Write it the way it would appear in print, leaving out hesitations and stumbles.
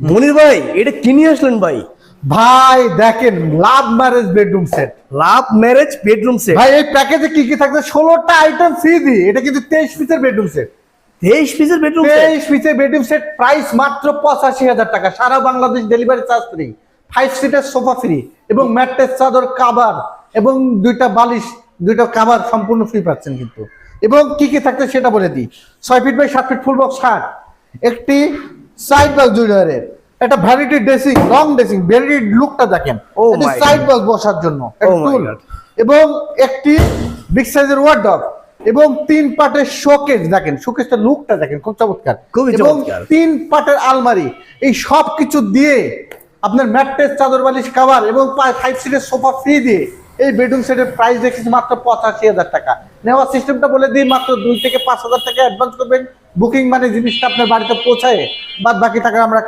মনির ভাই এটা কি নিয়ে আসলেন ভাই? ভাই দেখেন, love marriage bedroom set. Love marriage bedroom set ভাই এই প্যাকেজে কি কি থাকছে? 16টা আইটেম ফ্রি দিয়ে, এটা কিন্তু 23 পিসের বেডরুম সেট। 23 পিসের বেডরুম সেট। 23 পিসের বেডরুম সেট, প্রাইস মাত্র 85,000 টাকা। সারা বাংলাদেশ ডেলিভারি চার্জ ফ্রি, 5 সিটের সোফা ফ্রি এবং ম্যাট্রেস, চাদর, কাভার এবং দুইটা বালিশ, দুইটা কাভার সম্পূর্ণ ফ্রি পাচ্ছেন কিন্তু। এবং কি কি থাকছে সেটা বলে দিই। 6 feet by 7 feet full box খাট, একটি সাইড বক্স জুনিয়রের, একটা vanity dressing, long dressing, vanity লুকটা দেখেন, Oh এটা my সাইড God. বক্স বসার জন্য Oh একটা my টুল, God. এবং একটি বিগ সাইজের ওয়ার্ডরোব এবং 3 পার্টের শোকেস। দেখেন শোকেসটা লুকটা দেখেন, খুব চমৎকার। খুবই এবং চমৎকার। 3 পার্টের আলমারি, এই সব কিছু দিয়ে আপনার ম্যাট্রেস, চাদর, বালিশ, কাভার এবং 5 সিটের সোফা ফ্রি দিয়ে এই বেডরুম সেটের প্রাইস রেখেছি মাত্র 85,000 টাকা। নেওয়ার সিস্টেমটা বলে দিই, মাত্র 2 থেকে 5,000 টাকা অ্যাডভান্স করবেন। বুকিং মানে জিনিসটা আপনার বাড়িতে পৌঁছায়, বাদ বাকি টাকা আমরা